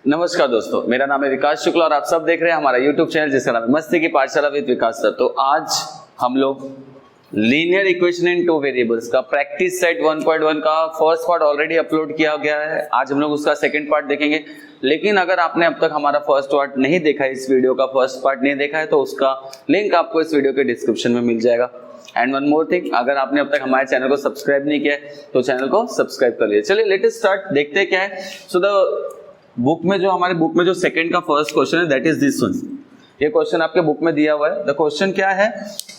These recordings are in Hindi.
नमस्कार दोस्तों, मेरा नाम है विकास शुक्ला और आप सब देख रहे हैं हमारा YouTube चैनल जिसका नाम है मस्ती की पाठशाला विद विकास सर। तो आज हम लोग लीनियर इक्वेशन इन टू वेरिएबल्स का प्रैक्टिस सेट 1.1 का फर्स्ट पार्ट ऑलरेडी अपलोड किया गया है। आज हम लोग उसका सेकंड पार्ट देखेंगे। लेकिन अगर आपने अब तक हमारा फर्स्ट पार्ट नहीं देखा है, इस वीडियो का फर्स्ट पार्ट नहीं देखा है, तो उसका लिंक आपको इस वीडियो के डिस्क्रिप्शन में मिल जाएगा। एंड वन मोर थिंग, अगर आपने अब तक हमारे चैनल को सब्सक्राइब नहीं किया है तो चैनल को सब्सक्राइब कर लीजिए। चलिए लेट अस स्टार्ट, देखते हैं क्या है। सो द हमारे बुक में जो सेकंड का फर्स्ट क्वेश्चन है दैट इज दिस वन। ये क्वेश्चन आपके बुक में दिया हुआ है। द क्वेश्चन क्या है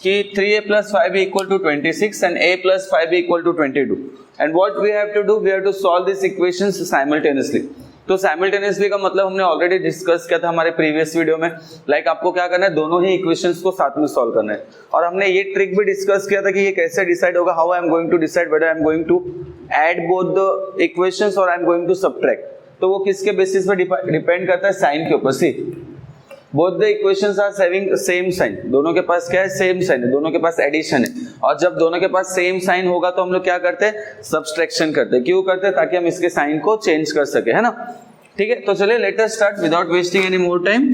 कि 3a + 5b = 26 and a + 5b = 22 and what we have to do, we have to solve these equations simultaneously। तो साइमल्टेनियसली का मतलब हमने ऑलरेडी डिस्कस किया था हमारे प्रीवियस वीडियो में। लाइक आपको क्या करना है, दोनों ही इक्वेशंस को साथ में सॉल्व करना है। और हमने ये ट्रिक भी डिस्कस किया था कि ये कैसे डिसाइड होगा, how I am going to decide whether I am going to add both the equations और I am going to subtract. तो वो किसके बेसिस पे डिपेंड करता है, साइन के ऊपर। See both the equations are having same sign, दोनों के पास क्या है, सेम साइन है, दोनों के पास एडिशन है। और जब दोनों के पास सेम साइन होगा तो हम लोग क्या करते हैं, सब्सट्रैक्शन करते हैं। क्यों करते हैं? ताकि हम इसके साइन को चेंज कर सके, है ना। ठीक है, तो चलिए let us start without wasting any more time.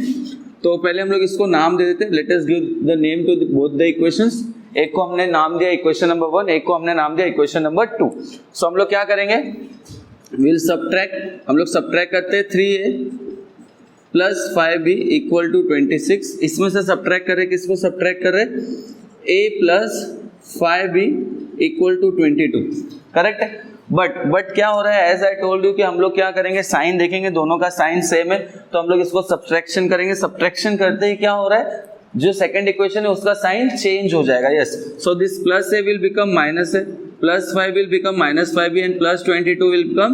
तो पहले हम लोग इसको नाम दे देते हैं। Let us give the name to both the equations. एक को हमने नाम दिया इक्वेशन नंबर 1, एक को हमने नाम दिया इक्वेशन नंबर 2। सो हम लोग क्या करेंगे, विल सबट्रैक्ट। हम लोग सबट्रैक्ट करते हैं 3a + 5b = 26। इसमें से सबट्रैक्ट कर रहे, किसको सबट्रैक्ट कर रहे, a + 5b = 22। करेक्ट है। बट क्या हो रहा है, एज आई टोल्ड यू कि हम लोग क्या करेंगे, साइन देखेंगे, दोनों का साइन सेम है तो हम लोग इसको सब्ट्रैक्शन करेंगे। सब्ट्रैक्शन करते ही क्या हो रहा है, जो सेकंड इक्वेशन है उसका साइन चेंज हो जाएगा। Yes, so this +a will become -a, +5 will become -5b and +22 will become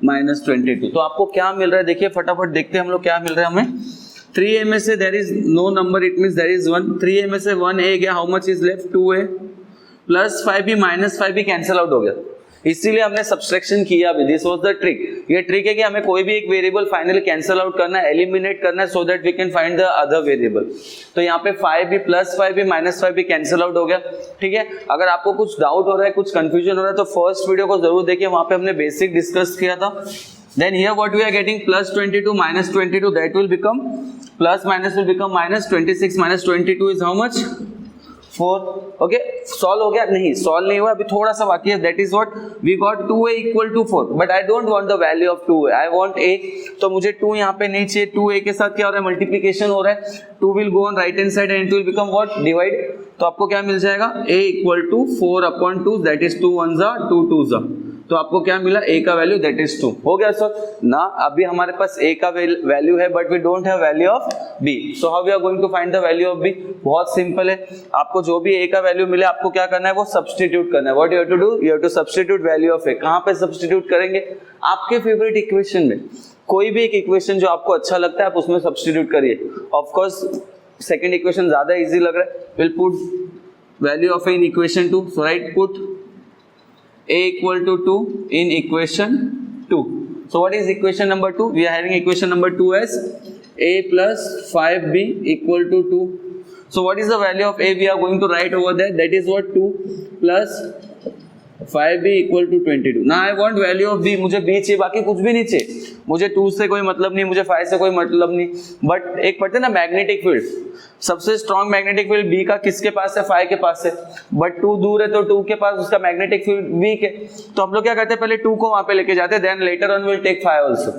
-22। तो आपको क्या मिल रहा है, देखिए फटाफट देखते हैं हम लोग क्या मिल रहा है हमें। 3a में से there is no number, it means there is 1। 3a में से 1a गया, how much is left, 2a +5b -5b cancel out हो गया, इसीलिए हमने सब्सट्रैक्शन किया भी। This was the trick. ये ट्रिक है कि हमें कोई भी एक वेरिएबल फाइनली कैंसिल आउट करना है, एलिमिनेट करना है, so that we can find the other variable. तो यहाँ पे 5b +5b -5b cancel out हो गया। ठीक है, अगर आपको कुछ डाउट हो रहा है, कुछ कंफ्यूजन हो रहा है तो फर्स्ट वीडियो को जरूर देखिए, वहां पे हमने बेसिक डिस्कस किया था। Then here what we are getting, +22 -22 that will become plus minus will become -26 -22 is how much, 4। Okay, solve हो गया? नहीं, सॉल्व नहीं हुआ, अभी थोड़ा सा बाकी है। That is what we got 2a = 4, but I don't want the value of 2a, I want a। तो मुझे 2 यहाँ पे नहीं चाहिए। 2a के साथ क्या हो रहा है, मल्टीप्लिकेशन हो रहा है। 2 will go on right hand side and 2 will become what, divide. तो आपको क्या मिल जाएगा, a = 4/2, that is 2 1s 2 2s। तो आपको क्या मिला, a का वैल्यू दैट इज 2। हो गया सर ना। अभी हमारे पास a का वैल्यू है but we don't have value of b। So how we are going to find the value of b? बहुत सिंपल है, आपको जो भी a का वैल्यू मिले आपको क्या करना है, वो सब्स्टिट्यूट करना है। What you have to do, you have to substitute value of a। कहां पे सब्स्टिट्यूट करेंगे, आपके फेवरेट इक्वेशन में। कोई भी एक इक्वेशन जो आपको अच्छा लगता है आप उसमें सब्स्टिट्यूट करिए। ऑफ कोर्स सेकंड इक्वेशन ज्यादा इजी लग रहा है। Will put value of a in equation 2। So right, put a = 2 in equation 2. So what is equation number 2? We are having equation number 2 as a + 5b = 2. So what is the value of a? We are going to write over there. That is what, 2 + 5b = 22. Now I want value of b. मुझे b चाहिए, बाकी कुछ भी नहीं चाहिए। मुझे 2 से कोई मतलब नहीं, मुझे 5 से कोई मतलब नहीं। बट एक पढ़ते ना मैग्नेटिक फील्ड, सबसे स्ट्रॉन्ग मैग्नेटिक फील्ड b का किसके पास है, 5 के पास है। बट 2 दूर है तो 2 के पास उसका मैग्नेटिक फील्ड वीक है। तो हम लोग क्या करते हैं, पहले 2 को वहां पे लेके जाते हैं, then later on will take 5 also.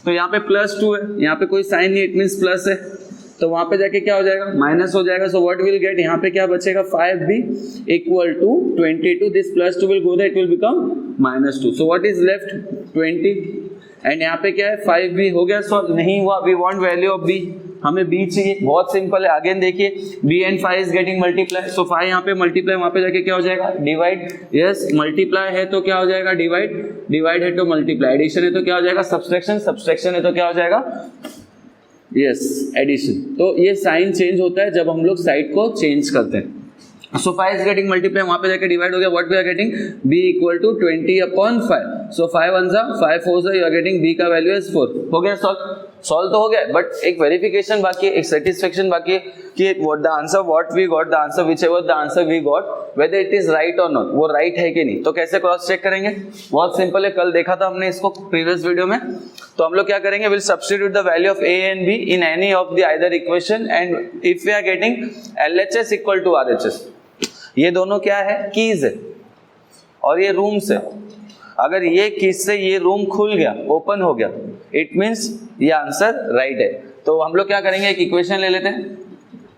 तो यहाँ पे +2 है, यहाँ पे कोई साइन नहीं, इट मींस प्लस है। तो वहां पे जाके क्या हो जाएगा, माइनस हो जाएगा। सो व्हाट विल गेट, यहाँ पे क्या बचेगा, 5b = 22। This +2 will go there, it will become -2। So what is left, 20। And यहाँ पे क्या है, 5b। हो गया सॉल्व? नहीं हुआ, we want value of b। हमें b चाहिए। बहुत सिंपल है, अगेन देखिए, b and 5 is getting multiply. So 5 यहाँ पे मल्टीप्लाई, वहां पे जाके क्या हो जाएगा, डिवाइड। यस, मल्टीप्लाई है तो क्या हो जाएगा, डिवाइड। डिवाइड है तो मल्टीप्लाई। एडिशन है तो क्या हो जाएगा, सब्सट्रैक्शन। सब्सट्रैक्शन है तो क्या हो जाएगा, यस, एडिशन। तो ये साइन चेंज होता है जब हम लोग साइड को चेंज करते हैं। So 5 is getting multiply, वहां पे जाके डिवाइड हो गया। What we are getting, b = 20/5. So 5 1s 5 4s, you are getting b का वैल्यू is 4। हो गया सॉल्व? सॉल्व तो हो गया, बट एक वेरिफिकेशन बाकी है, एक सेटिस्फेक्शन बाकी है कि the answer what we got, the answer whichever the answer we got, whether it is right or not, वो राइट है कि नहीं। तो कैसे क्रॉस चेक करेंगे? बहुत सिंपल है, कल देखा था हमने इसको प्रीवियस वीडियो में। तो हम लोग क्या करेंगे, will substitute the value of A and B in any of the either equation and if we are getting LHS equal to RHS, ये दोनों क्या है, कीज है और ये रूम्स है। अगर ये कीज से ये रूम खुल गया, ओपन हो गया, इट मीन्स ये आंसर राइट है। तो हम लोग क्या करेंगे, एक इक्वेशन ले लेते हैं।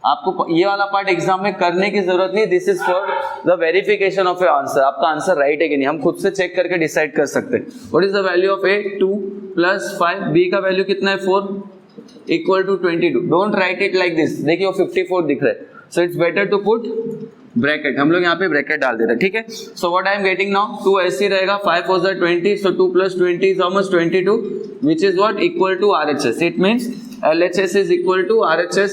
आपको ये वाला पार्ट एग्जाम में करने की जरूरत नहीं, this is for the verification of your answer, आपका आंसर राइट है कि नहीं, हम खुद से चेक करके डिसाइड कर सकते हैं। What is the value of A, 2 + 5, B का वैल्यू कितना है 4 equal to 22। Don't write it like this, देखिए वो 54 दिख रहा है, so it's better to put bracket, हम लोग यहाँ पे ब्रैकेट डाल देते हैं, ठीक है। So what I am getting now, 2 ऐसे रहेगा, 5 4 = 20, सो 2 + 20 is how much, 22, which is what, equal to RHS। It means LHS is equal to RHS,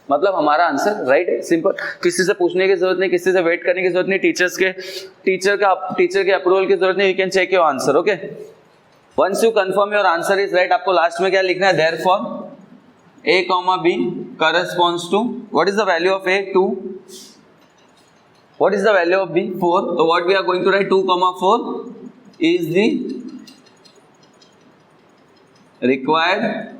मतलब हमारा आंसर राइट है। सिंपल, किसी से पूछने की जरूरत नहीं, किसी से वेट करने की जरूरत नहीं, टीचर के अप्रूवल की जरूरत नहीं, you can check your answer, okay. Once you confirm your answer is right, आपको लास्ट में क्या लिखना है, therefore A, B corresponds to, what is the value of A, 2, what is the value of B, 4, so what we are going to write, 2, 4 is the required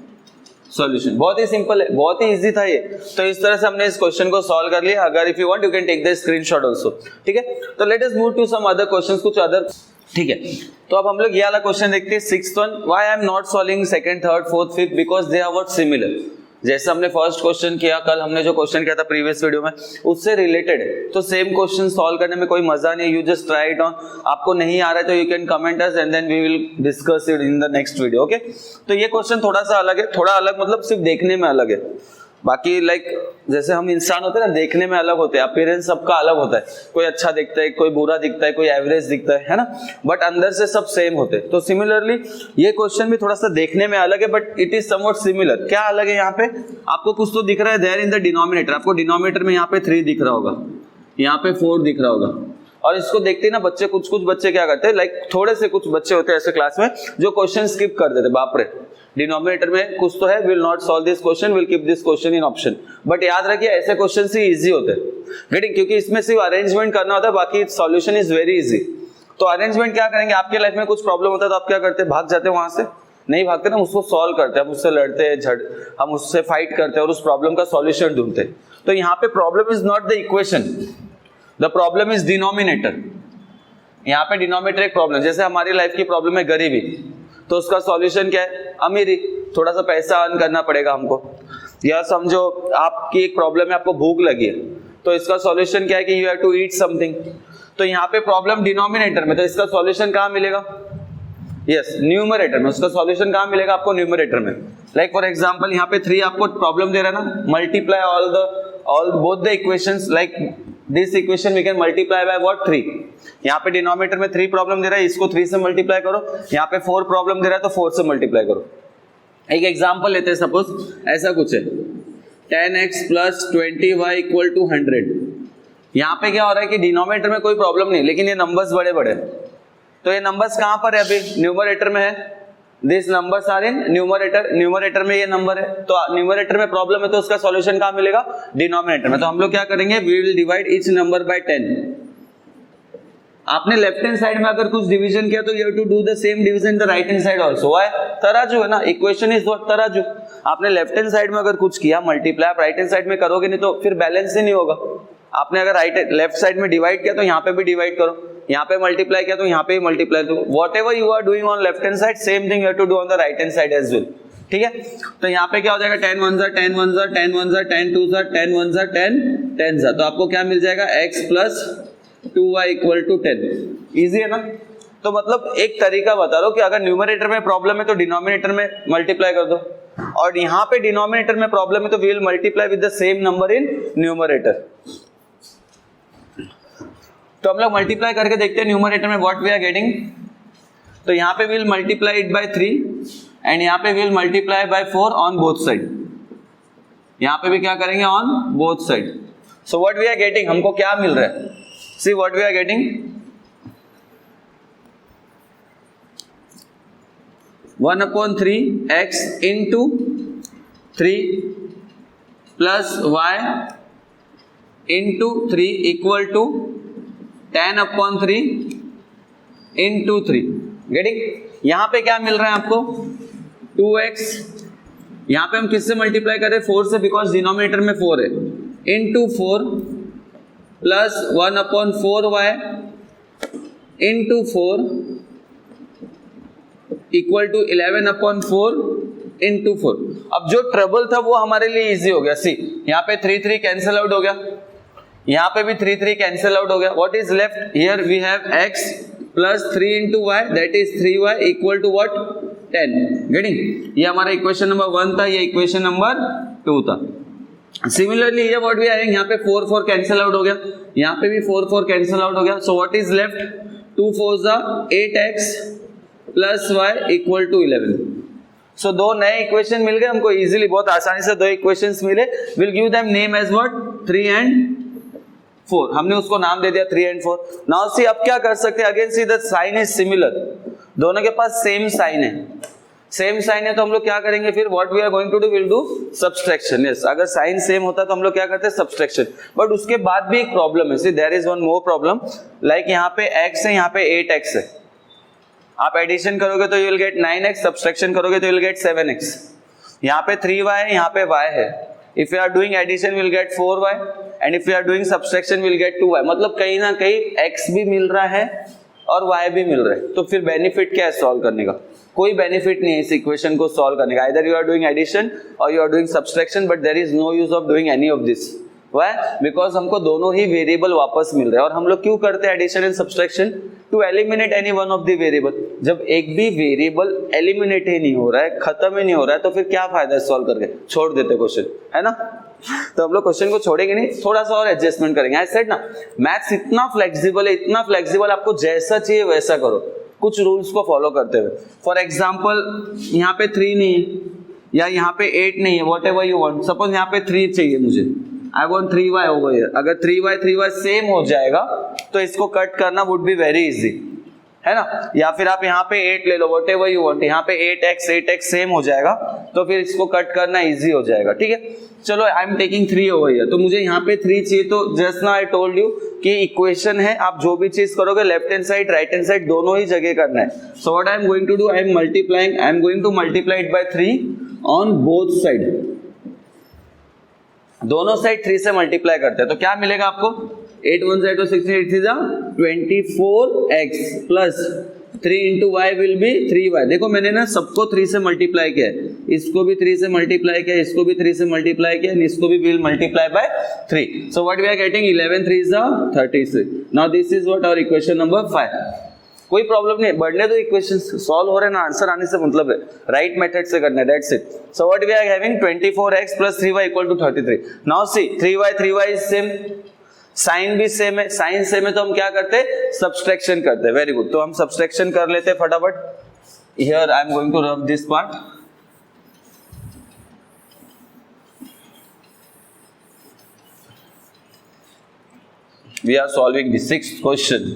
solution। बहुत ही सिंपल है, बहुत ही इजी था ये। तो इस तरह से हमने इस क्वेश्चन को सॉल्व कर लिया। अगर if you want you can take the screenshot also, ठीक है। तो let us move to some other questions, कुछ अदर, ठीक है। तो अब हम लोग ये वाला क्वेश्चन देखते हैं, 6th one, why I am not solving 2nd, 3rd, 4th, 5th, because they are what similar. जैसे हमने फर्स्ट क्वेश्चन किया, कल हमने जो क्वेश्चन किया था प्रीवियस वीडियो में, उससे रिलेटेड है, तो सेम क्वेश्चन सॉल्व करने में कोई मजा नहीं, you just try it on. आपको नहीं आ रहा है तो you can comment us and then we will discuss it in the next video, okay. तो ये क्वेश्चन थोड़ा सा अलग है, थोड़ा अलग मतलब सिर्फ देखने में अलग है, बाकी लाइक जैसे हम इंसान होते हैं ना, देखने में अलग होते हैं, अपीयरेंस सबका अलग होता है, कोई अच्छा दिखता है, कोई बुरा दिखता है, कोई एवरेज दिखता है ना, बट अंदर से सब सेम होते हैं। तो सिमिलरली ये क्वेश्चन भी थोड़ा सा देखने में अलग है, but it is somewhat similar. क्या अलग है यहाँ पे, आपको कुछ तो दिख रहा है देयर इन द डिनोमिनेटर, आपको डिनोमिनेटर में यहाँ पे 3 दिख रहा होगा, यहाँ पे 4 दिख रहा होगा, और इसको देखते ही ना बच्चे, कुछ बच्चे क्या करते हैं, लाइक थोड़े से कुछ बच्चे होते हैं ऐसे क्लास में जो क्वेश्चन स्किप कर देते, बाप रे डिनोमिनेटर में कुछ तो है, will not solve this question, will keep this question in option. But याद रखिए ऐसे क्वेश्चन ही इजी होते हैं, गेटिंग, क्योंकि इसमें सिर्फ अरेंजमेंट करना होता है, बाकी सॉल्यूशन इज वेरी इजी। तो अरेंजमेंट क्या करेंगे, आपके लाइफ में कुछ प्रॉब्लम होता है तो आप क्या करते हैं, भाग जाते हैं वहां से, नहीं भागते ना, उसको सॉल्व करते हैं, हम उससे लड़ते हैं, हम उससे फाइट करते हैं और उस प्रॉब्लम का सॉल्यूशन ढूंढते हैं। तो यहाँ पे problem is not the equation, the problem is denominator. यहाँ पे डिनोमिनेटर एक प्रॉब्लम, जैसे हमारी लाइफ की प्रॉब्लम है गरीबी, तो उसका सॉल्यूशन क्या है, अमीरी, थोड़ा सा पैसा अर्न करना पड़ेगा हमको। या समझो आपकी एक प्रॉब्लम है, आपको भूख लगी है, तो इसका सॉल्यूशन क्या है कि you have to eat something. तो यहाँ पे प्रॉब्लम डिनोमिनेटर में, तो इसका सॉल्यूशन कहाँ मिलेगा, यस न्यूमरेटर में। उसका सॉल्यूशन कहाँ मिलेगा आपको, न्यूमरेटर में। लाइक फॉर एग्जांपल यहाँ पे 3 आपको प्रॉब्लम दे रहा है ना, multiply all both the equations, like this equation we can multiply by what, 3। यहाँ पे डिनोमिनेटर में 3 प्रॉब्लम दे रहा है, इसको 3 से मल्टीप्लाई करो, यहाँ पे 4 प्रॉब्लम दे रहा है तो 4 से मल्टीप्लाई करो। एक एग्जांपल लेते हैं, सपोज ऐसा कुछ है, 10x + 20y = 100। यहाँ पे क्या हो रहा है कि डिनोमिनेटर में कोई प्रॉब्लम नहीं, लेकिन ये नंबर्स बड़े बड़े, तो ये नंबर्स कहाँ पर है, अभी न्यूमरेटर में है, this numbers are in numerator, numerator में ये नंबर है, तो न्यूमरेटर में प्रॉब्लम है, तो उसका सॉल्यूशन कहाँ मिलेगा, डिनोमिनेटर में। तो हम लोग क्या करेंगे, we will divide each number by 10। आपने लेफ्ट हैंड साइड में अगर कुछ डिवीजन किया तो you have to do the same division in the right hand side also. Why, तराजू है ना, इक्वेशन इज व्हाट, तराजू। आपने लेफ्ट हैंड साइड में अगर कुछ किया मल्टीप्लाई, आप राइट हैंड साइड में करोगे नहीं तो फिर बैलेंस ही नहीं होगा। आपने अगर लेफ्ट साइड में डिवाइड किया तो यहाँ पे भी डिवाइड करो, यहाँ पे मल्टीप्लाई किया तो यहाँ पे भी मल्टीप्लाई दो। Whatever you are doing on left hand side, same thing you have to do on the right hand side as well, ठीक है। तो यहाँ पे क्या हो जाएगा, 10 1 10 1 10 1 10 2 10 1 10 10, तो आपको क्या मिल जाएगा, x + 2y = 10। इजी है ना। तो मतलब एक तरीका बता रहा हूं कि अगर न्यूमरेटर में प्रॉब्लम है तो डिनोमिनेटर में मल्टीप्लाई कर दो, और यहाँ पे डिनोमिनेटर में प्रॉब्लम है तो we will multiply with the same number in numerator. तो हम लोग मल्टीप्लाई करके देखते हैं न्यूमरेटर में व्हाट वी आर गेटिंग। तो यहाँ पे will multiply it by 3 and यहाँ पे will multiply by 4 on both side. यहाँ पे भी क्या करेंगे, on both side. So what we are getting, हमको क्या मिल रहा है, see what we are getting, 1/3 x into 3 plus y into 3 equal to 10/3 into 3। Getting? यहां पे क्या मिल रहा है आपको? 2x। यहां पे हम किससे मल्टीप्लाई कर रहे हैं? 4 से, बिकॉज डिनोमिनेटर में 4 है, into 4 plus 1/4y into 4 equal to 11/4 into 4। अब जो ट्रबल था वो हमारे लिए इजी हो गया। सी, यहाँ पे 3 कैंसिल आउट हो गया, यहाँ पे भी 3 कैंसिल आउट हो गया। What is left here? We have x plus 3 into y, that is 3y equal to what? 10। Getting? ये हमारा इक्वेशन नंबर 1 था, ये इक्वेशन नंबर 2 था। सिमिलरली ये व्हाट वी आएंगे, यहाँ पे 4 कैंसिल आउट हो गया, यहाँ पे भी 4 कैंसिल आउट हो गया। सो व्हाट इज लेफ्ट? 2 4 जा 8x plus y equal to 11। So दो नए इक्वेशन मिल गए हमको इजीली, बहुत आसानी से दो इक्वेशंस मिले। Will give them name as what? 3 and 4। हमने उसको नाम दे दिया 3 एंड 4। नाउ सी, अब क्या कर सकते हैं? Again see, the sign is similar, दोनों के पास सेम साइन है। सेम साइन है तो हम लोग क्या करेंगे फिर? What we are going to do? Will do subtraction. Yes, अगर साइन सेम होता तो हम लोग क्या करते हैं? सब्सट्रैक्शन। बट उसके बाद भी एक प्रॉब्लम है। See, there is one more problem. Like यहाँ पे x है, यहाँ पे 8x है। आप एडिशन करोगे तो you will get 9x, subtraction करोगे तो यू विल गेट 7x। यहाँ पे 3y है, यहाँ पे y है। If you are doing addition will get 4y, and if you are doing subtraction will get 2y। मतलब कहीं ना कहीं x भी मिल रहा है और y भी मिल रहा है। तो फिर बेनिफिट क्या है सॉल्व करने का? कोई बेनिफिट नहीं है इस इक्वेशन को सॉल्व करने का। Either you are doing addition और you are doing subtraction, but there is no use of doing any of this. Why? Because हमको दोनों ही वेरिएबल वापस मिल रहे हैं। और हम लोग क्यों करते हैं addition and subtraction? To eliminate any one of the variable. जब एक भी वेरिएबल एलिमिनेट ही नहीं हो रहा है, खत्म ही नहीं हो रहा है, तो फिर क्या फायदा है सॉल्व करके? छोड़ देते क्वेश्चन, है ना? तो हम लोग क्वेश्चन को छोड़ेंगे नहीं, थोड़ा सा और एडजस्टमेंट करेंगे। आई सेड ना, मैथ्स इतना फ्लेक्सिबल है, इतना फ्लेक्सिबल, आपको जैसा चाहिए वैसा करो, कुछ रूल्स को फॉलो करते हुए। फॉर एग्जाम्पल, यहाँ पे 3 नहीं है या यहाँ पे 8 नहीं है, what ever you want. Suppose यहाँ पे 3 चाहिए मुझे, I want 3y over here. अगर 3y सेम हो जाएगा तो इसको कट करना वुड बी वेरी इजी, है ना? या फिर आप यहाँ पे 8 ले लो, वॉट एवर यू वांट। यहाँ पे 8x सेम हो जाएगा तो फिर इसको कट करना इजी हो जाएगा। ठीक है, चलो I am taking 3 over here, तो मुझे यहाँ पे 3 चाहिए। तो just now I told you कि इक्वेशन है, आप जो भी चीज करोगे left hand side right hand side दोनों ही जगह करना है। So what I am going to do, I am going to multiply it by 3 on both side. दोनों साइड 3 से मल्टीप्लाई करते हैं तो क्या मिलेगा आपको? 8 1 जा 16, 8 3 जा 24x plus 3 into y will be 3y। देखो मैंने ना सबको 3 से मल्टीप्लाई किया है, इसको भी 3 से मल्टीप्लाई किया, इसको भी 3 से मल्टीप्लाई किया, इसको भी will multiply by 3। So what we are getting? 11 3 जा 36। Now this is what our equation number 5। कोई प्रॉब्लम नहीं, बढ़ने दो, इक्वेशन सॉल्व हो रहे ना, आंसर आने से मतलब है, राइट मेथड से करना है, that's it. So what we are having 24x plus 3y equal to 33। Now see 3y is same, sign भी सेम है, साइन सेम है तो हम क्या करते हैं? सब्सट्रैक्शन करते हैं। वेरी गुड, तो हम सब्सट्रैक्शन कर लेते हैं फटाफट। Here I am going to rub this part. We are solving the 6th question.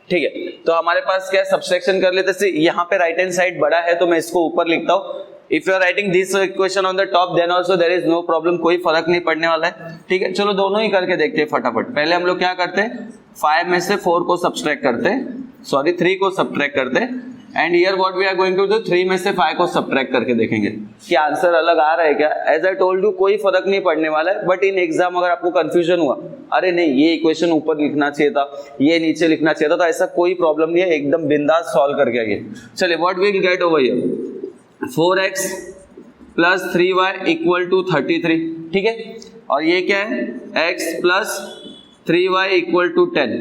ठीक है, तो हमारे पास क्या सब्सट्रैक्शन कर लेते हैं। यहाँ पे राइट हैंड साइड बड़ा है तो मैं इसको ऊपर लिखता हूँ। If you are writing this equation on the top then also there is no problem, कोई फर्क नहीं पड़ने वाला है। ठीक है, चलो दोनों ही करके देखते हैं फटाफट। पहले हम लोग क्या करते हैं? 5 में से 4 को सब्सट्रैक्ट करते हैं, सॉरी 3 को सब्सट्रैक्ट करते हैं। And here what we are going to do, 3 में से 5 को सब्ट्रैक्ट करके देखेंगे कि आंसर अलग आ रहा है क्या। एज आई टोल्ड यू कोई फर्क नहीं पड़ने वाला है, बट इन एग्जाम अगर आपको कंफ्यूजन हुआ, अरे नहीं ये इक्वेशन ऊपर लिखना चाहिए था, ये नीचे लिखना चाहिए था, तो ऐसा कोई प्रॉब्लम नहीं है, एकदम बिंदास सॉल्व करके आगे चलिए। What we will get over here 4x plus 3y equal to 33। ठीक है, और ये क्या है? x plus 3y equal to 10।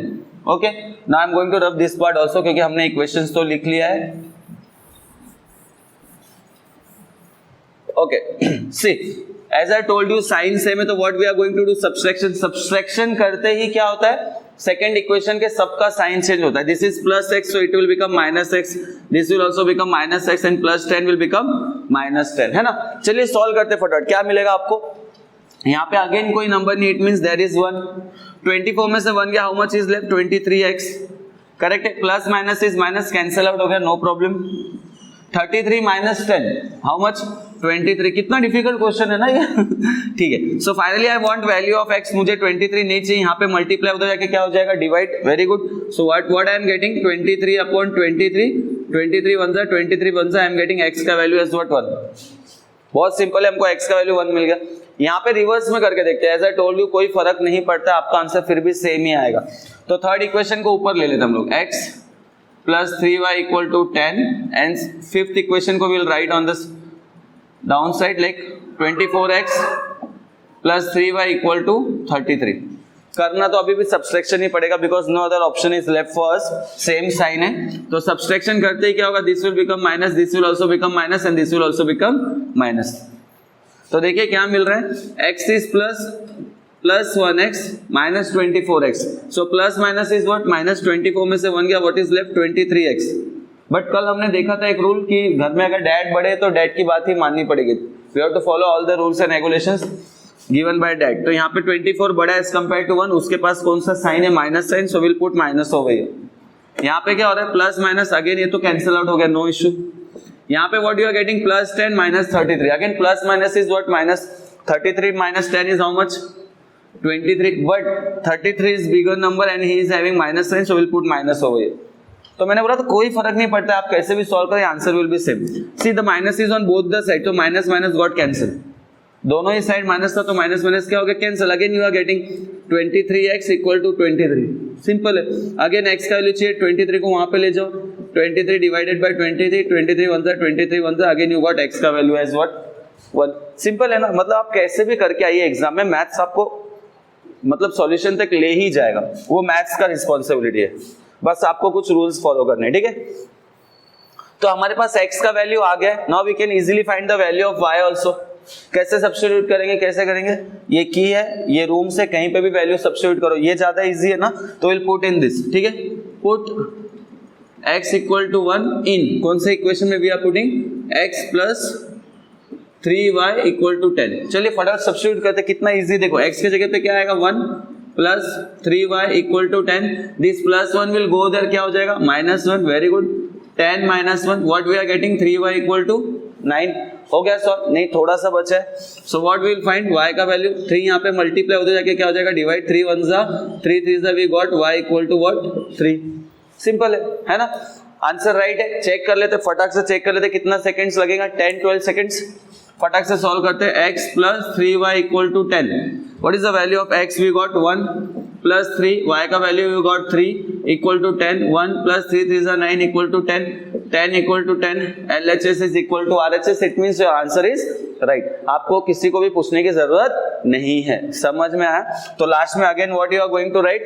Okay, now I am going to rub this part also, क्योंकि हमने इक्वेशंस तो लिख लिया है। Okay, see as I told you sign same है तो what we are going to do subtraction. Subtraction करते ही क्या होता है? सेकंड इक्वेशन के सबका साइन चेंज होता है। This is plus x so it will become minus x, this will also become minus x and plus 10 will become minus 10, है ना? चलिए सॉल्व करते फटाफट। क्या मिलेगा आपको? यहाँ पे अगेन कोई नंबर नहीं, इट मींस देयर इज 1। 24 में से 1 गया, how much is left? 23x। Correct है, plus minus is minus, cancel out हो गया, no problem. 33 minus 10 how much 23। कितना डिफिकल्ट क्वेश्चन है ना ये ठीक है। So finally I want value of x, मुझे 23 नहीं चाहिए, यहाँ पे मल्टीप्लाई उधर जाके क्या हो जाएगा divide, very good. So what I am getting 23 upon 23, 23 one जा 23 वन जा, आई एम गेटिंग x का वैल्यू एज व्हाट 1। बहुत सिंपल है, हमको x का वैल्यू 1 मिल गया। यहाँ पे रिवर्स में करके देखते हैं, एज आई टोल्ड यू कोई फर्क नहीं पड़ता, आपका आंसर फिर भी सेम ही आएगा। तो थर्ड इक्वेशन को ऊपर ले लेते हम लोग, x plus 3y equal to 10 and fifth equation को will write on this down side like 24x plus 3y equal to 33। करना तो अभी भी सब्सट्रैक्शन ही पड़ेगा because no other option is left for us, same sign है। तो सब्सट्रैक्शन करते ही क्या होगा, this will become minus, this will also become minus and this will also become minus. तो देखिए क्या मिल रहा है, x is plus 1x minus 24x। So plus minus is what, minus 24 में से 1 गया, what is left 23x। But कल हमने देखा था एक रूल कि घर में अगर डैड बड़े तो डैड की बात ही माननी पड़ेगी, we have to follow all the rules and regulations given by dad. तो यहाँ पे 24 बड़ा है एज कंपेयर टू 1, उसके पास कौन सा साइन है, minus sign, so will put minus over here. यहाँ पे क्या हो रहा है, प्लस माइनस, अगेन ये तो कैंसिल आउट हो गया, नो इश्यू। यहाँ पे what you are getting plus 10 minus 33, again plus minus is what, minus 33 minus 10 is how much 23, but 33 is bigger number and he is having minus sign, so will put minus over here. तो मैंने बोला तो कोई फर्क नहीं पड़ता, आप कैसे भी सॉल्व करें answer will be same. See the minus is on both the side, तो माइनस माइनस गॉट कैंसिल, दोनों ही साइड माइनस था तो माइनस माइनस क्या हो गया, cancel. Again you are getting 23x equal to 23, simple है। अगेन x का वैल्यू चाहिए, 23 को वहां पे ले जाओ, 23 डिवाइडेड बाय 23, 23 वन जा 23 वन जा, अगेन यू गॉट x का वैल्यू एज व्हाट 1। सिंपल है ना, मतलब आप कैसे भी करके आइए एग्जाम में, मैथ्स आपको मतलब सॉल्यूशन तक ले ही जाएगा, वो मैथ्स का रिस्पॉन्सिबिलिटी है, बस आपको कुछ रूल्स फॉलो करने हैं, ठीक है। तो हमारे पास x का वैल्यू आ गया, now we can easily find the value of y also. कैसे सब्स्टिट्यूट करेंगे, कैसे करेंगे, ये की है, ये रूम से कहीं पे भी वैल्यू सब्स्टिट्यूट करो, ये ज्यादा इजी है ना, तो विल पुट इन दिस, ठीक है। Put x equal to 1 in कौन से इक्वेशन में we are putting x plus 3y equal to 10। चलिए फटाफट सब्स्टिट्यूट करते, कितना इजी, देखो x के जगह पे क्या आएगा 1 plus 3y equal to 10, this plus 1 will go there, क्या हो जाएगा minus 1, very good. 10 minus 1, what we are getting 3y equal to 9। हो गया सॉल्व, नहीं थोड़ा सा बचा है। So what we will find y का वैल्यू 3, यहाँ पे मल्टीप्लाई होते जाके क्या हो जाएगा डिवाइड, 3 वन जा 3 3 जा, we got y equal to what 3। Simple है ना, आंसर राइट है। चेक कर लेते, फटाक से चेक कर लेते, कितना सेकंड्स लगेगा, 10-12 सेकंड्स। फटाक से सॉल्व करते हैं, x plus 3y equal to 10, what is the value of x, we got 1 plus 3, y का value we got 3 equal to 10, 1 plus 3 3 जा 9 equal to 10, 10 equal to 10, LHS is equal to RHS, it means your answer is right. आपको किसी को भी पूछने की जरूरत नहीं है, समझ में आया। तो लास्ट में again what you are going to write,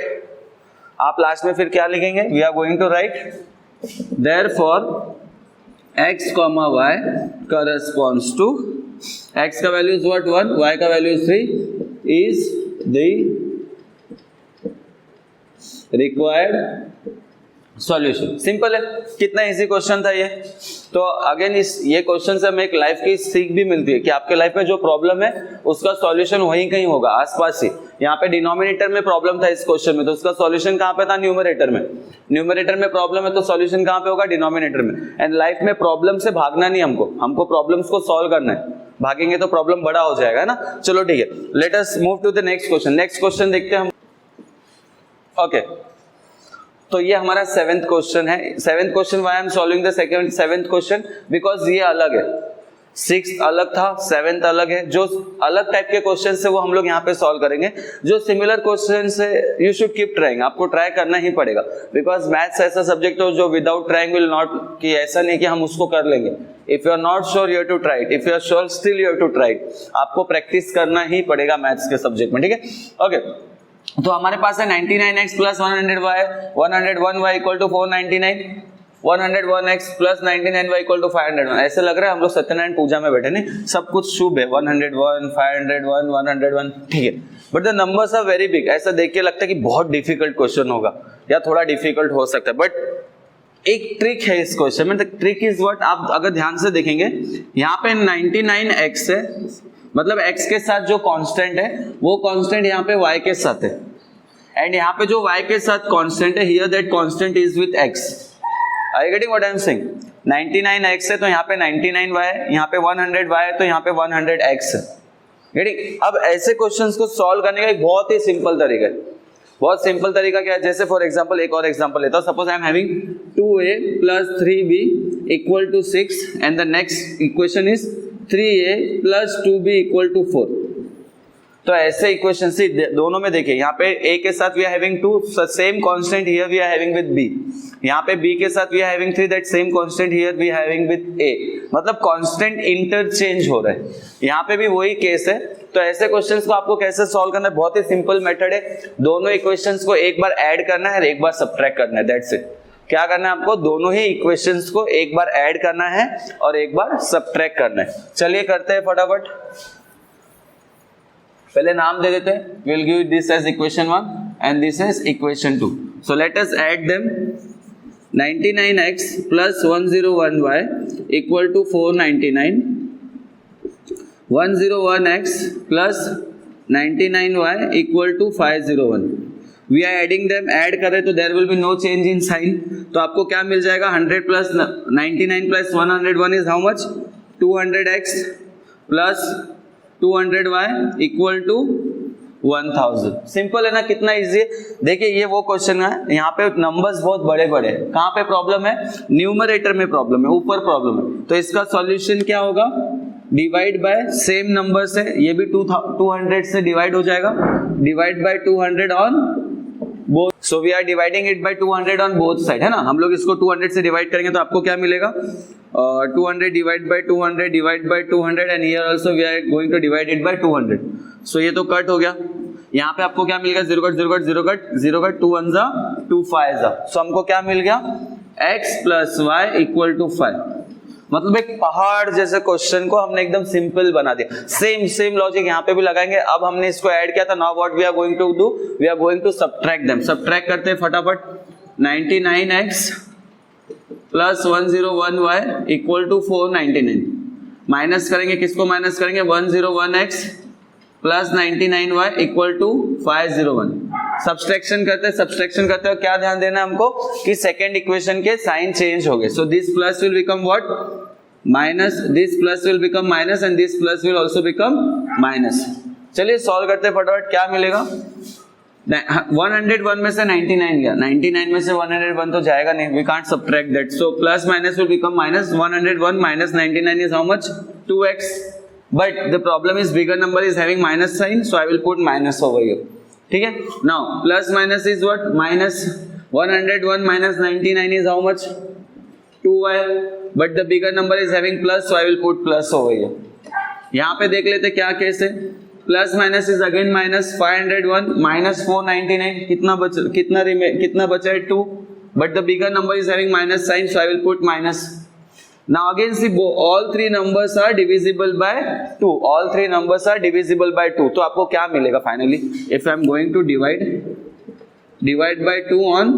आप लास्ट में फिर क्या लिखेंगे, we are going to write therefore x, y corresponds to x का वैल्यू इज व्हाट 1, y का value is 3, is the required solution. Simple है, कितना इजी क्वेश्चन था ये। तो अगेन ये क्वेश्चन से हमें एक लाइफ की सीख भी मिलती है कि आपके लाइफ में जो प्रॉब्लम है उसका सॉल्यूशन वहीं कहीं होगा, आसपास ही। यहाँ पे डिनोमिनेटर में प्रॉब्लम था इस क्वेश्चन में, तो उसका सॉल्यूशन कहाँ पे था, न्यूमरेटर में। न्यूमरेटर में प्रॉब्लम है तो सॉल्यूशन कहाँ पे होगा, डिनोमिनेटर में। एंड लाइफ में प्रॉब्लम से भागना नहीं, हमको प्रॉब्लम्स को सॉल्व करना है, भागेंगे तो प्रॉब्लम बड़ा हो जाएगा, है ना। चलो ठीक है, let us move to the next question. Next question देखते हैं हम। ओके, तो ये हमारा 7th क्वेश्चन है। 7th question, why I am solving the 7th question, because ये अलग है। 6th अलग था, 7th अलग है। जो अलग टाइप के क्वेश्चन है वो हम लोग यहाँ पे सॉल्व करेंगे। जो सिमिलर क्वेश्चन है यू शुड कीप ट्राइंग, आपको ट्राई करना ही पड़ेगा, बिकॉज मैथ्स ऐसा सब्जेक्ट हो जो विदाउट ट्राइंग विल नॉट, कि ऐसा नहीं कि हम उसको कर लेंगे। If you are not sure you have to try it, if you are sure still you have to try it. आपको प्रैक्टिस करना ही पड़ेगा मैथ्स के सब्जेक्ट में, ठीक है। ओके, तो हमारे पास है 99x plus 100y, 101y equal to 499, 101x plus 99y equal to 501। ऐसे लग रहा है हम लोग सत्यनारायण पूजा में बैठे, नहीं, सब कुछ शुभ है। 101, 501, 101, ठीक है, but the numbers are very big. ऐसा देख के लगता है कि बहुत डिफिकल्ट क्वेश्चन होगा या थोड़ा डिफिकल्ट हो सकता है, बट एक ट्रिक है इस क्वेश्चन में। द ट्रिक इज व्हाट, आप अगर ध्यान से देखेंगे यहाँ पे 99x है, मतलब x के साथ जो कांस्टेंट है वो कांस्टेंट यहाँ पे y के साथ है, एंड यहाँ पे जो y के साथ कांस्टेंट है, here that constant is with x। Are you getting what I am saying? 99x है तो यहाँ पे 99y है, यहाँ पे 100y है तो यहाँ पे 100x है। रेडी? अब ऐसे क्वेश्चंस को सॉल्व करने का एक बहुत ही सिंपल तरीका है। बहुत सिंपल तरीका क्या है? जैसे फॉर एग्जांपल एक और एग्जांपल लेता हूँ। Suppose I am having 2a plus 3b equal to 6 and the next equation is 3a plus 2b equal to 4। तो ऐसे इक्वेशन से दोनों में देखिए, यहाँ पे a के साथ we are having 2, same constant here we are having with b। यहाँ पे b के साथ we are having 3, that same constant here we are having with a। मतलब कांस्टेंट इंटरचेंज हो रहा है। यहाँ पे भी वही केस है। तो ऐसे क्वेश्चंस को आपको कैसे सॉल्व करना है? बहुत ही सिंपल मेथड है। दोनों इक्वेशंस को एक बार ऐड करना है और एक बार सब्ट्रैक्ट करना है, दैट्स इट। क्या करना है आपको? दोनों ही इक्वेशंस को एक बार ऐड करना है और एक बार सब्ट्रैक्ट करना है। चलिए करते हैं फटाफट। पहले नाम दे देते हैं। Will give this as equation 1 and this as equation 2। So let us add them. 99x plus 101y equal to 499, 101x plus 99y equal to 501। We are adding them, add करें तो there will be no change in sign. तो आपको क्या मिल जाएगा? 100 plus 99 plus 101 is how much? 200x plus 200y equal to 1000। Simple है ना? कितना इजी है। देखिए ये वो क्वेश्चन है, यहाँ पे नंबर्स बहुत बड़े बड़े हैं। कहाँ पे प्रॉब्लम है? न्यूमरेटर में प्रॉब्लम है, ऊपर प्रॉब्लम है। तो इसका सॉल्यूशन क्या होगा? डिवाइड बाय सेम नंबर से, ये भी 200 से डिवाइड हो जाएगा, divide by 200 on both. So we are dividing it by 200 on both side, है ना? हम लोग इसको 200 से डिवाइड करेंगे तो आपको क्या मिलेगा? 200 divide by 200 divide by 200 and here also we are going to divide it by 200। So ये तो कट हो गया। यहाँ पे आपको क्या मिलेगा? 0 कट 0 कट 0 कट 0 कट 2 1 जा 2 5 जा। सो हमको क्या मिल गया? x plus y equal to 5। मतलब एक पहाड़ जैसे क्वेश्चन को हमने एकदम सिंपल बना दिया। सेम लॉजिक यहाँ पे भी लगाएंगे। अब हमने इसको ऐड किया था। Now what we are going to do? We are going to subtract them. Subtract करते हैं फटाफट। 99x plus 101y equal to 499। Minus करेंगे, किसको माइनस करेंगे? 101x plus 99y equal to 501। Subtraction करते हैं। क्या ध्यान देना है हमको कि सेकेंड इक्वेशन के साइन चेंज हो गए। So this plus will become what? Minus, this plus will become minus and this plus will also become minus. चलिए सॉल्व करते हैं फटाफट। क्या मिलेगा? 101 में से 99 गया, 99 में से 101 तो जाएगा नहीं, we can't subtract that. So plus minus will become minus. 101 minus 99 is how much? 2x। But the problem is bigger number is having minus sign, so I will put minus over here. ठीक है? Now plus minus is what? Minus. 101 minus 99 is how much? 2y। But the bigger number is having plus, so I will put plus over here. यहाँ पे देख लेते क्या केस है। Plus minus is again minus. 501 minus 499 कितना बचा है? 2। But the bigger number is having minus sign, so I will put minus. Now again see all three numbers are divisible by 2. All three numbers are divisible by 2. तो आपको क्या मिलेगा finally? If I am going to divide by 2 on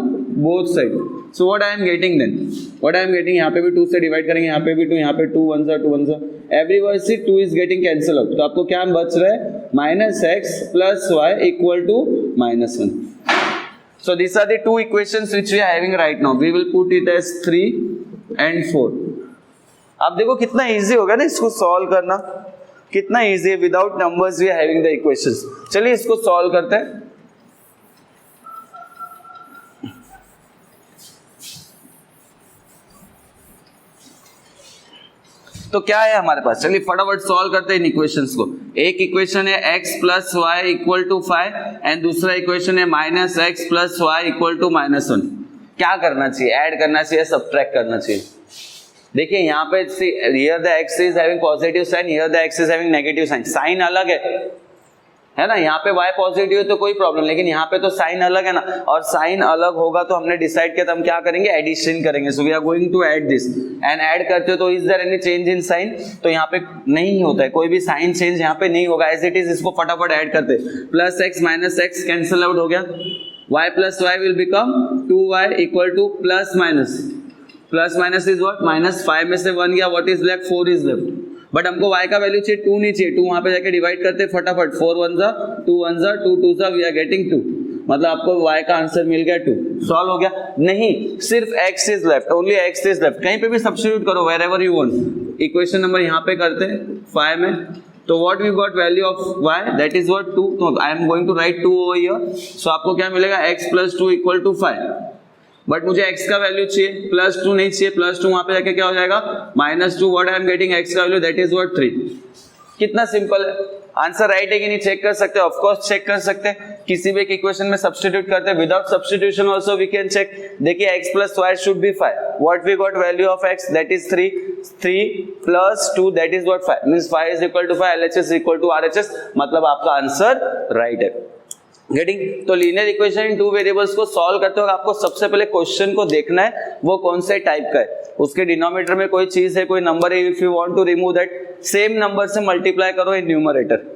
both sides. So what I am getting then? What I am getting, यहाँ पे भी 2 से डिवाइड करेंगे, यहाँ पे भी 2, यहाँ पे 2 1 जा 2 1 जा। Everywhere see 2 is getting cancel out. तो आपको क्या बच रहा है? Minus x plus y equal to minus 1. So these are the two equations which we are having right now. We will put it as 3 and 4. आप देखो कितना इजी होगा ना इसको सॉल्व करना, कितना इजी है। Without numbers we are having the equations. चलिए इसको सॉल्व करते हैं। तो क्या है हमारे पास? चलिए फटाफट सॉल्व करते हैं इन इक्वेशंस को। एक इक्वेशन है x plus y equal to 5 and दूसरा इक्वेशन है minus x plus y equal to minus 1। क्या करना चाहिए? ऐड करना चाहिए, सब्ट्रैक्ट करना चाहिए। देखिए यहाँ पे here the x is having positive sign, here the x is having negative sign. Sign अलग है ना? यहाँ पे y पॉजिटिव है तो कोई प्रॉब्लम, लेकिन यहाँ पे तो साइन अलग है ना। और साइन अलग होगा तो हमने डिसाइड किया, तो हम क्या करेंगे? एडिशन करेंगे। So we are going to add this and add करते हो तो is there any change in sign? तो यहाँ पे नहीं होता है, कोई भी साइन चेंज यहाँ पे नहीं होगा, एज इट इज। इसको फटाफट ऐड करते। Plus x minus x cancel out हो गया। y plus y will become 2y equal to plus minus. Plus minus is what? Minus. 5 में से 1 गया, what is left? 4 is left. But हमको y का वैल्यू चाहिए, 2 नहीं चाहिए। 2 वहां पे जाके डिवाइड करते फटाफट। 4 1 जा 2 1 जा 2 2 जा, वी आर गेटिंग 2। मतलब आपको y का आंसर मिल गया 2, सॉल्व हो गया? नहीं, सिर्फ x is left, only x is left. कहीं पे भी सब्स्टिट्यूट करो wherever you want. Equation number यहाँ पे करते हैं 5 में, तो what we got value of y, that is what 2, तो I am going to write 2 over here. So आपको क्या मिलेगा, x + 2 = 5, बट मुझे x का वैल्यू चाहिए, +2 नहीं चाहिए, +2 वहां पे जाके क्या हो जाएगा, -2, what I am getting, x का वैल्यू दैट इज व्हाट 3। कितना सिंपल है, आंसर राइट है कि नहीं चेक कर सकते हैं, ऑफ कोर्स चेक कर सकते हैं, किसी भी एक इक्वेशन में सब्स्टिट्यूट करते हैं, without substitution also we can check. देखिए x + y should be 5, what we got value of x that is 3, 3 + 2 that is what 5, means 5 = 5, LHS = RHS, मतलब आपका आंसर राइट है। गेटिंग? तो लीनियर इक्वेशन इन 2 वेरिएबल्स को सॉल्व करते वक्त आपको सबसे पहले क्वेश्चन को देखना है वो कौन से टाइप का है, उसके डिनोमिनेटर में कोई चीज है, कोई नंबर है, if you want to remove that, same number से मल्टीप्लाई करो इन न्यूमरेटर।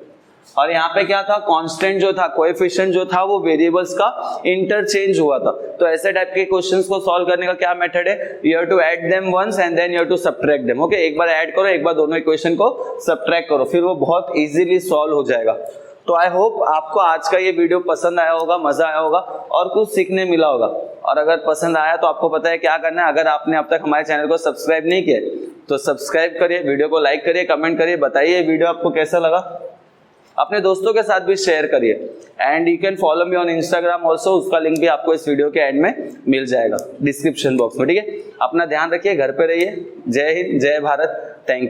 और यहाँ पे क्या था, कांस्टेंट जो था, कोएफिशिएंट जो था, वो वेरिएबल्स का इंटरचेंज हुआ था। तो ऐसे टाइप के क्वेश्चंस को सॉल्व करने का क्या मेथड है, you have to add them once and then you have to subtract them. Okay, एक बार ऐड करो, एक बार दोनों इक्वेशन को सबट्रैक्ट करो, फिर वो बहुत इजीली सॉल्व हो जाएगा। तो आई होप आपको आज का ये वीडियो पसंद आया होगा, मजा आया होगा और कुछ सीखने मिला होगा। और अगर पसंद आया तो आपको पता है क्या करना है, अगर आपने अब तक हमारे चैनल को सब्सक्राइब नहीं किया तो सब्सक्राइब करिए, वीडियो को लाइक करिए, कमेंट करिए, बताइए वीडियो आपको कैसा लगा, अपने दोस्तों के साथ भी शेयर करिए। And you can follow me on Instagram also, उसका लिंक भी आपको इस वीडियो के एंड में मिल जाएगा डिस्क्रिप्शन बॉक्स में। ठीक है, अपना ध्यान रखिए, घर पे रहिए। जय हिंद, जय भारत, थैंक यू।